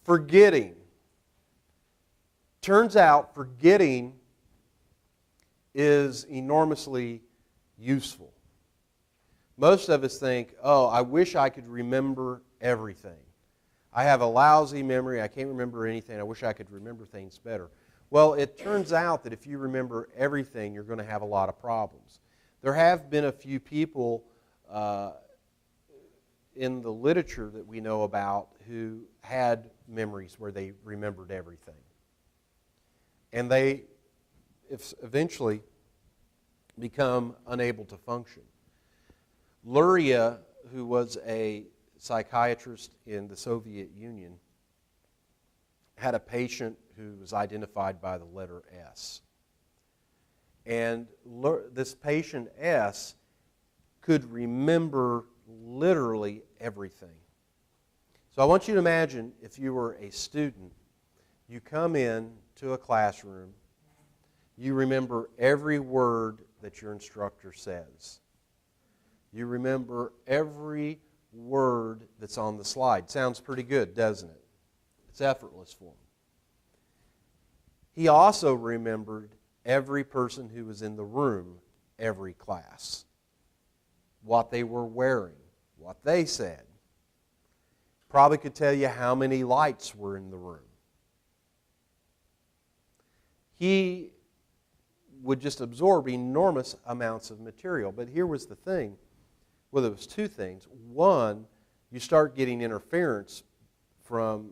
Forgetting. Turns out forgetting is enormously useful. Most of us think, oh, I wish I could remember everything. I have a lousy memory. I can't remember anything. I wish I could remember things better. Well, it turns out that if you remember everything, you're going to have a lot of problems. There have been a few people in the literature that we know about who had memories where they remembered everything. And they eventually become unable to function. Luria, who was a psychiatrist in the Soviet Union, had a patient who was identified by the letter S. And this patient S could remember literally everything. So I want you to imagine if you were a student, you come in to a classroom, you remember every word that your instructor says. You remember every word that's on the slide. Sounds pretty good, doesn't it? It's effortless for him. He also remembered every person who was in the room, every class. What they were wearing, what they said. Probably could tell you how many lights were in the room. He would just absorb enormous amounts of material. But here was the thing. Well, there was two things. One, you start getting interference from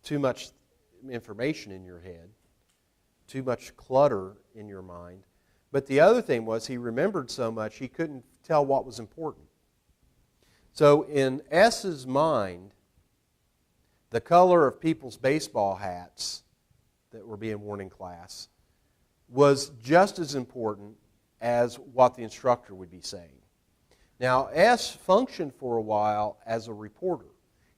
too much information in your head, too much clutter in your mind. But the other thing was he remembered so much he couldn't tell what was important. So in S's mind, the color of people's baseball hats that were being worn in class was just as important as what the instructor would be saying. Now, S functioned for a while as a reporter.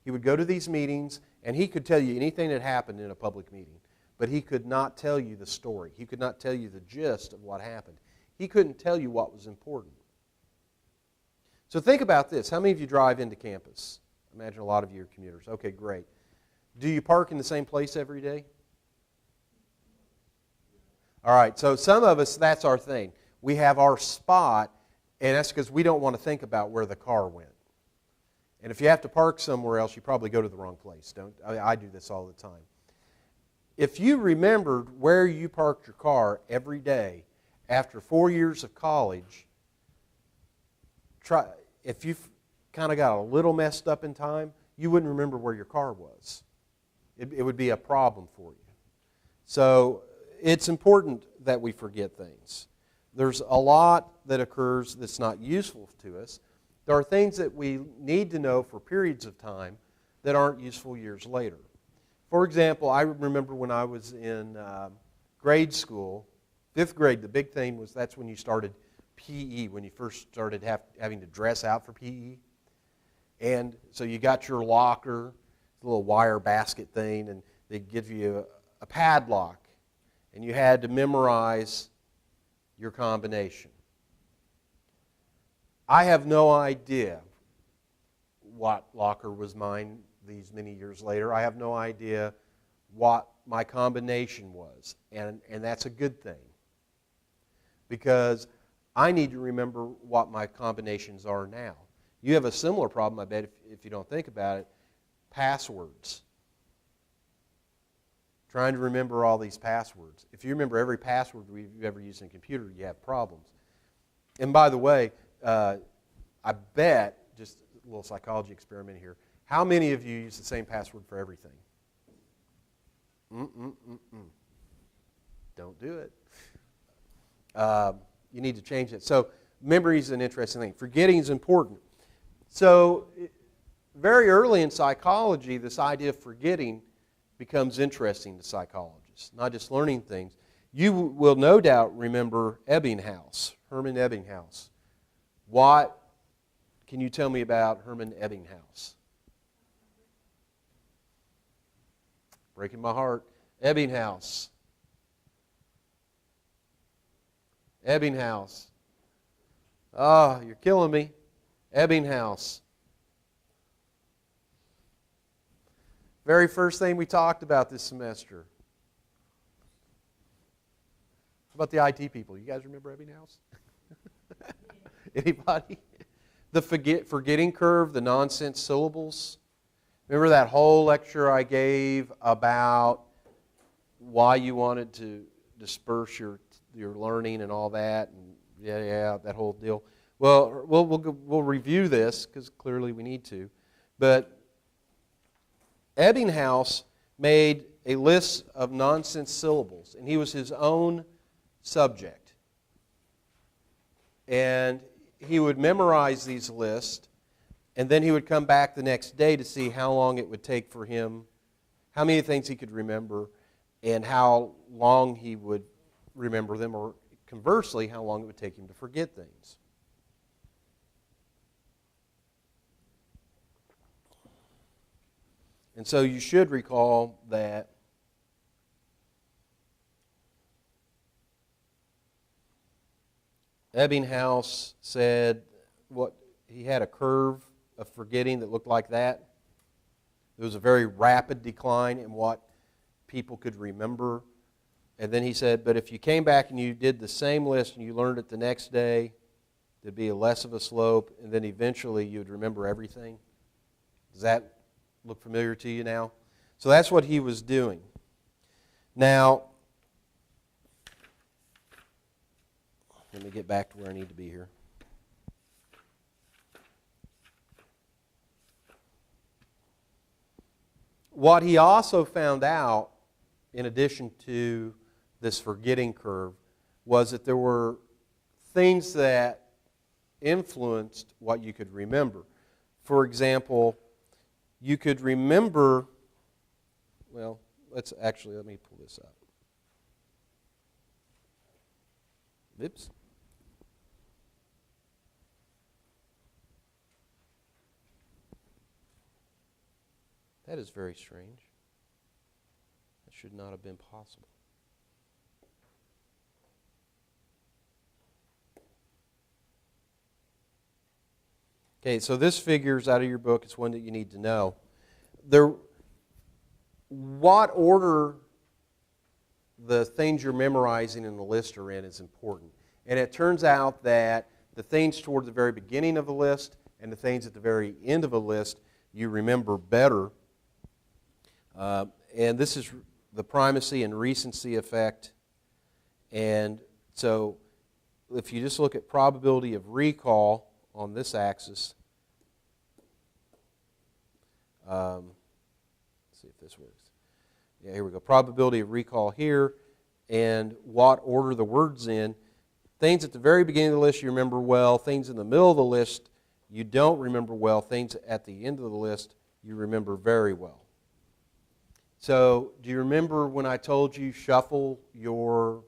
He would go to these meetings, and he could tell you anything that happened in a public meeting, but he could not tell you the story. He could not tell you the gist of what happened. He couldn't tell you what was important. So think about this. How many of you drive into campus? I imagine a lot of you are commuters. Okay, great. Do you park in the same place every day? All right, so some of us, that's our thing. We have our spot, and that's because we don't want to think about where the car went. And if you have to park somewhere else, you probably go to the wrong place. I do this all the time. If you remembered where you parked your car every day after 4 years of college, if you've kind of got a little messed up in time, you wouldn't remember where your car was. It would be a problem for you. So it's important that we forget things. There's a lot that occurs that's not useful to us. There are things that we need to know for periods of time that aren't useful years later. For example, I remember when I was in grade school, 5th grade, the big thing was that's when you started PE, when you first started having to dress out for PE. And so you got your locker, the little wire basket thing, and they'd give you a padlock. And you had to memorize your combination. I have no idea what locker was mine these many years later. I have no idea what my combination was. And that's a good thing. Because I need to remember what my combinations are now. You have a similar problem, I bet, if you don't think about it. Passwords. Trying to remember all these passwords. If you remember every password you've ever used in a computer, you have problems. And by the way, I bet, just a little psychology experiment here, how many of you use the same password for everything? Don't do it. You need to change it. So memory is an interesting thing. Forgetting is important. So very early in psychology, this idea of forgetting becomes interesting to psychologists, not just learning things. You will no doubt remember Ebbinghaus, Hermann Ebbinghaus. What can you tell me about Hermann Ebbinghaus? Breaking my heart. Ebbinghaus. Ebbinghaus. Ah, you're killing me. Ebbinghaus. Very first thing we talked about this semester. How about the IT people? You guys remember Ebbinghaus? Anybody? The forgetting curve, the nonsense syllables. Remember that whole lecture I gave about why you wanted to disperse your learning and all that, and that whole deal. Well, we'll review this because clearly we need to. But Ebbinghaus made a list of nonsense syllables, and he was his own subject. And he would memorize these lists, and then he would come back the next day to see how long it would take for him, how many things he could remember, and how long he would remember them, or conversely, how long it would take him to forget things. And so you should recall that Ebbinghaus said he had a curve of forgetting that looked like that. There was a very rapid decline in what people could remember. And then he said, but if you came back and you did the same list and you learned it the next day, there'd be less of a slope, and then eventually you'd remember everything. Does that look familiar to you now? So that's what he was doing. Now, let me get back to where I need to be here. What he also found out, in addition to this forgetting curve, was that there were things that influenced what you could remember. For example, you could remember, well, let me pull this up. Oops. That is very strange. That should not have been possible. Okay, so this figure's out of your book. It's one that you need to know. What order the things you're memorizing in the list are in is important. And it turns out that the things toward the very beginning of the list and the things at the very end of a list you remember better. And this is the primacy and recency effect. And so if you just look at probability of recall on this axis, let's see if this works. Yeah, here we go. Probability of recall here, and what order the word's in. Things at the very beginning of the list you remember well. Things in the middle of the list you don't remember well. Things at the end of the list you remember very well. So, do you remember when I told you shuffle your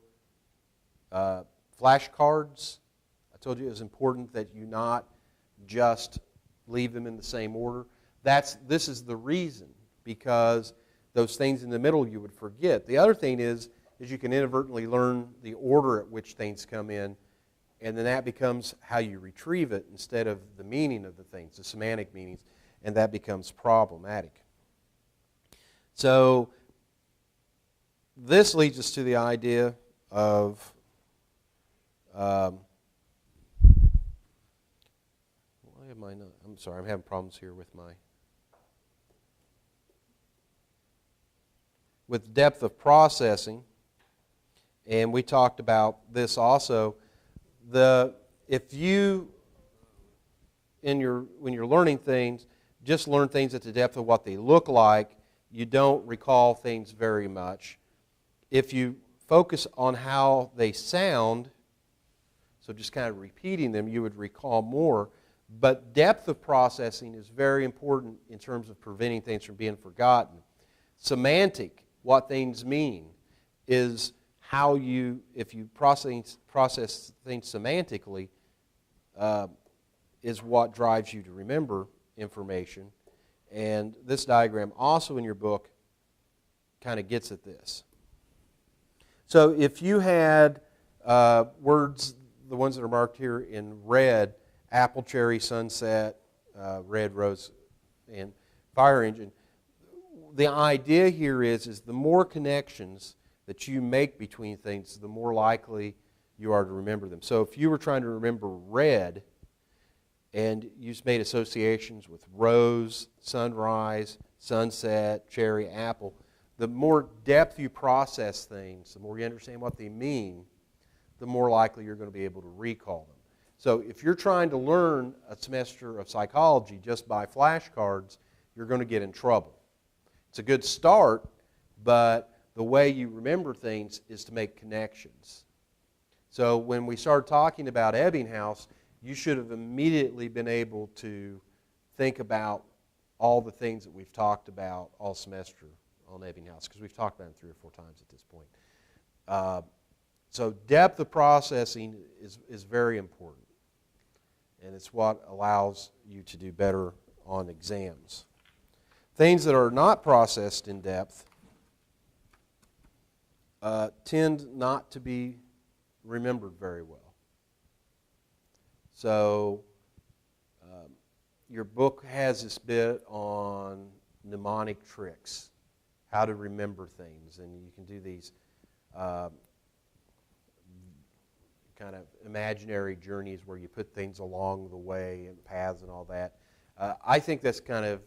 flashcards? I told you it was important that you not just leave them in the same order. This is the reason, because those things in the middle you would forget. The other thing is you can inadvertently learn the order at which things come in, and then that becomes how you retrieve it instead of the meaning of the things, the semantic meanings, and that becomes problematic. So this leads us to the idea of I'm sorry, I'm having problems here with depth of processing, and we talked about this also. If you when you're learning things, just learn things at the depth of what they look like, you don't recall things very much. If you focus on how they sound, so just kind of repeating them, you would recall more. But depth of processing is very important in terms of preventing things from being forgotten. Semantic, what things mean, is how if you process things semantically, is what drives you to remember information. And this diagram also in your book kind of gets at this. So if you had words, the ones that are marked here in red, apple, cherry, sunset, red, rose, and fire engine, the idea here is the more connections that you make between things, the more likely you are to remember them. So if you were trying to remember red, and you made associations with rose, sunrise, sunset, cherry, apple, the more depth you process things, the more you understand what they mean, the more likely you're going to be able to recall them. So if you're trying to learn a semester of psychology just by flashcards, you're going to get in trouble. It's a good start, but the way you remember things is to make connections. So when we started talking about Ebbinghaus, you should have immediately been able to think about all the things that we've talked about all semester on Ebbinghaus, because we've talked about them 3 or 4 times at this point. So depth of processing is very important, and it's what allows you to do better on exams. Things that are not processed in depth tend not to be remembered very well. So your book has this bit on mnemonic tricks, how to remember things, and you can do these kind of imaginary journeys where you put things along the way and paths and all that. I think that's kind of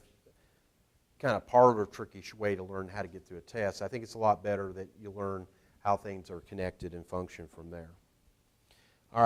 parlor trickish way to learn how to get through a test. I think it's a lot better that you learn how things are connected and function from there.